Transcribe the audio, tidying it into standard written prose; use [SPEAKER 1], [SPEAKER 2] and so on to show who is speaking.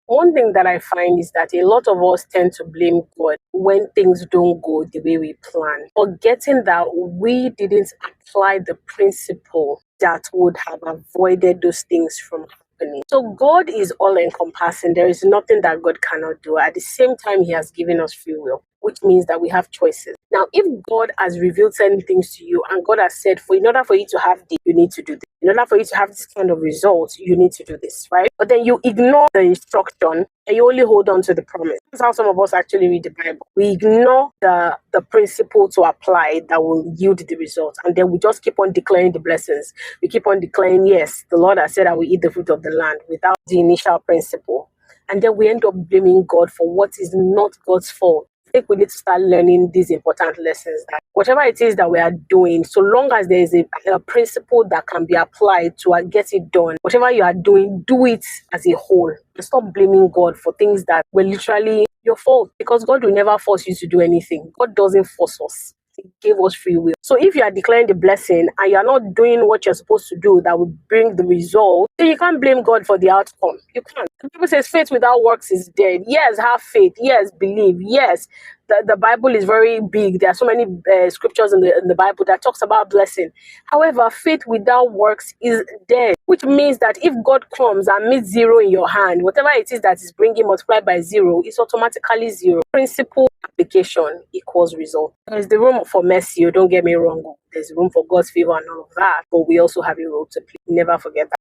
[SPEAKER 1] One thing that I find is that a lot of us tend to blame God when things don't go the way we plan, forgetting that we didn't apply the principle that would have avoided those things from happening. So God is all encompassing. There is nothing that God cannot do. At the same time, He has given us free will, which means that we have choices. Now, if God has revealed certain things to you and God has said, in order for you to have this, you need to do this. In order for you to have this kind of result, you need to do this, right? But then you ignore the instruction and you only hold on to the promise. That's how some of us actually read the Bible. We ignore the principle to apply that will yield the result. And then we just keep on declaring the blessings. We keep on declaring, yes, the Lord has said I will eat the fruit of the land without the initial principle. And then we end up blaming God for what is not God's fault. I think we need to start learning these important lessons that whatever it is that we are doing, so long as there is a principle that can be applied to get it done, whatever you are doing, do it as a whole. Stop blaming God for things that were literally your fault, because God will never force you to do anything. God doesn't force us. He gave us free will. So if you are declaring the blessing and you are not doing what you're supposed to do that will bring the result, then you can't blame God for the outcome. You can't. The Bible says faith without works is dead. Yes, have faith. Yes, believe. Yes, the Bible is very big. There are so many scriptures in the Bible that talks about blessing. However, faith without works is dead, which means that if God comes and meets zero in your hand, whatever it is that is bringing multiplied by zero is automatically zero. Principle application equals result. There's the room for mercy, don't get me wrong. There's room for God's favor and all of that, but we also have a role to play. Never forget that.